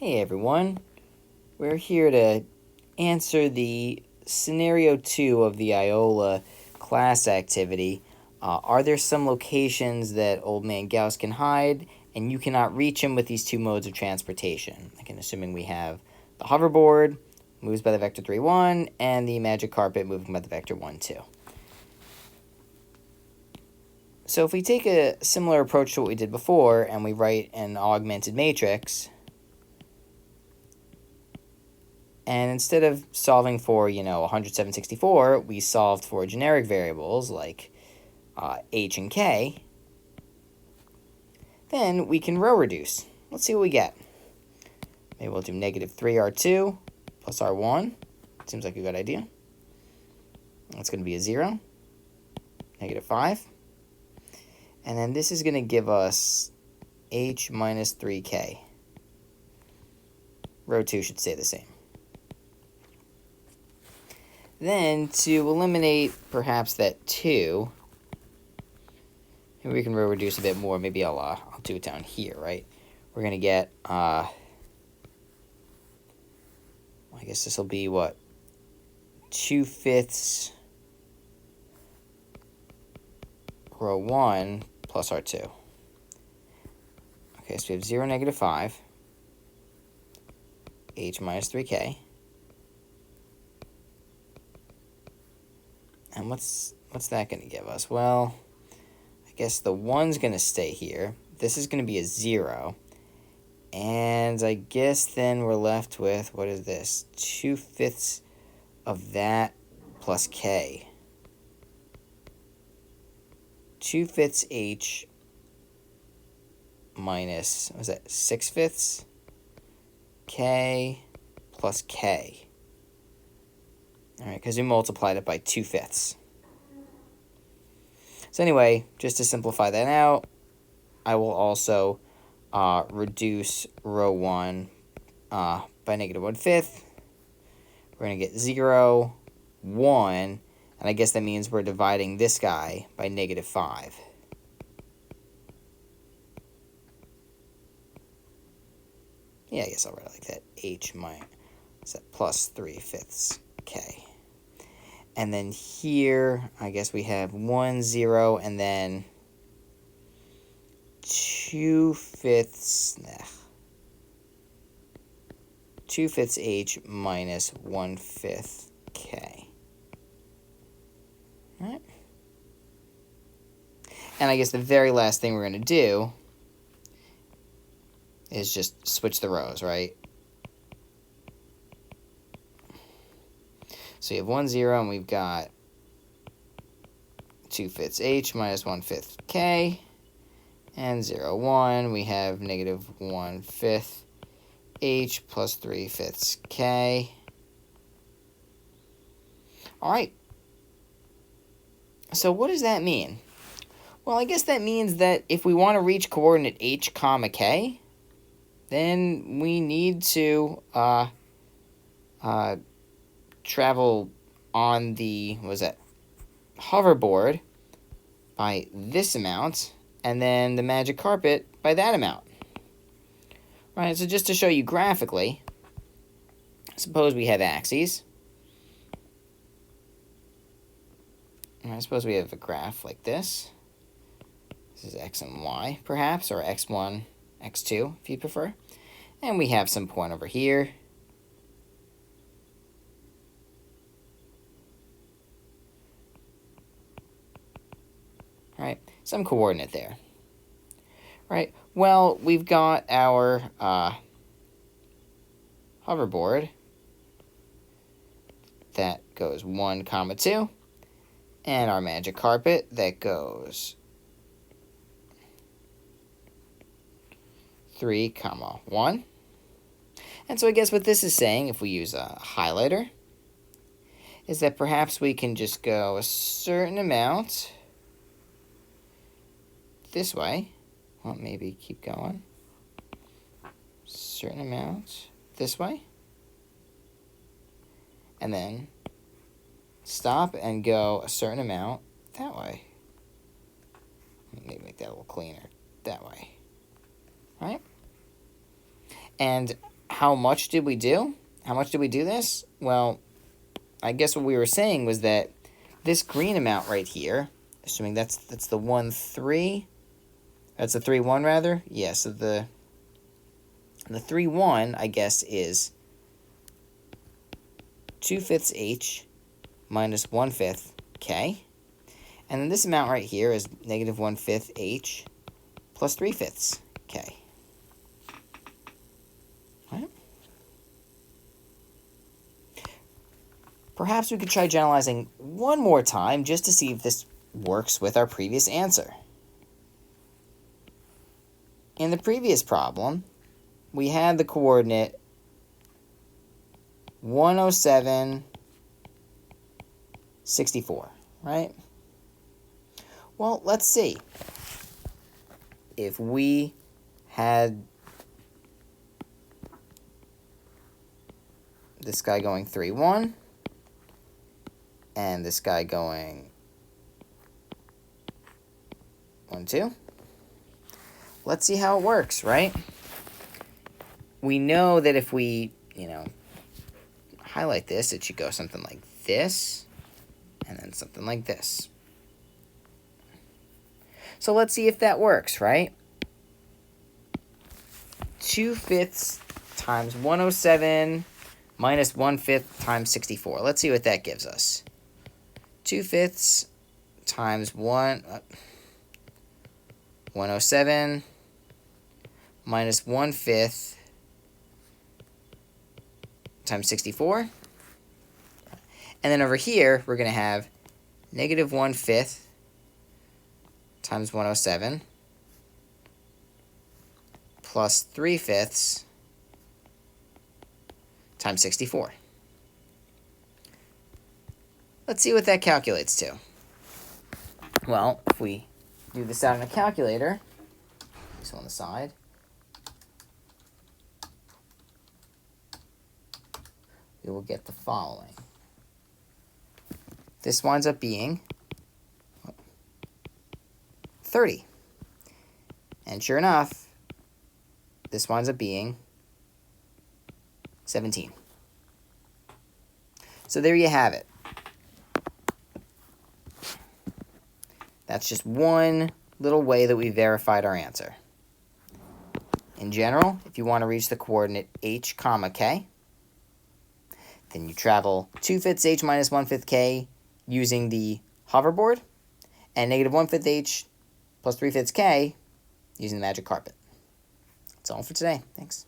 Hey everyone, we're here to answer the Scenario 2 of the IOLA class activity. Are there some locations that Old Man Gauss can hide and you cannot reach him with these two modes of transportation? Again, assuming we have the hoverboard, moves by the vector 3, 1, and the magic carpet moving by the vector 1, 2. So if we take a similar approach to what we did before and we write an augmented matrix, and instead of solving for, 10764, we solved for generic variables like h and k, then we can row reduce. Let's see what we get. Maybe we'll do negative 3r2 plus r1. Seems like a good idea. That's going to be a 0. Negative 5. And then this is going to give us h minus 3k. Row 2 should stay the same. Then, to eliminate perhaps that 2, maybe we can row reduce a bit more. Maybe I'll do it down here, right? We're going to get, I guess this will be, what, 2/5 row 1 plus r2. Okay, so we have 0, negative 5, h minus 3k. And what's that going to give us? Well, I guess the 1's going to stay here. This is going to be a 0. And I guess then we're left with, what is this? 2/5 of that plus k. 2/5 h minus, what was that, 6/5 k plus k. All right, because we multiplied it by 2/5. So anyway, just to simplify that out, I will also reduce row 1 by negative 1/5. We're going to get 0, 1, and I guess that means we're dividing this guy by negative 5. Yeah, I guess I'll write it like that. H minus plus 3/5 k. And then here, I guess we have 1, 0, and then 2/5 h minus 1/5 k. All right. And I guess the very last thing we're going to do is just switch the rows, right? So you have 1, 0, and we've got 2/5 h minus 1/5 k. And 0, 1, we have negative 1/5 h plus 3/5 k. All right. So what does that mean? Well, I guess that means that if we want to reach coordinate h comma k, then we need to travel on the, what was that, hoverboard by this amount, and then the magic carpet by that amount. Right, so just to show you graphically, suppose we have axes. I suppose we have a graph like this. This is x and y, perhaps, or x1, x2, if you prefer. And we have some point over here. Right, some coordinate there. Right, well, we've got our hoverboard that goes 1, 2, and our magic carpet that goes 3, 1. And so I guess what this is saying, if we use a highlighter, is that perhaps we can just go a certain amount this way. Well, maybe keep going. Certain amount this way. And then stop and go a certain amount that way. Maybe make that a little cleaner that way. Right? And how much did we do? How much did we do this? Well, I guess what we were saying was that this green amount right here, assuming that's the 1, 3, that's the 3, 1 rather. Yeah, so the 3, 1, I guess, is 2/5 h minus 1/5 k. And then this amount right here is negative 1/5 h plus 3/5 k. Right? Perhaps we could try generalizing one more time just to see if this works with our previous answer. In the previous problem, we had the coordinate 107, 64, right? Well, let's see. If we had this guy going 3, 1, and this guy going 1, 2, let's see how it works, right? We know that if we, highlight this, it should go something like this, and then something like this. So let's see if that works, right? 2/5 times 107 minus 1/5 times 64. Let's see what that gives us. 2/5 times 107 minus 1/5 times 64. And then over here, we're going to have negative 1/5 times 107 plus 3/5 times 64. Let's see what that calculates to. Well, if we do this out on a calculator, this on the side, we will get the following. This winds up being 30. And sure enough, this winds up being 17. So there you have it. That's just one little way that we verified our answer. In general, if you want to reach the coordinate h, k, then you travel 2/5 h minus 1/5 k using the hoverboard, and negative 1/5 h plus 3/5 k using the magic carpet. That's all for today. Thanks.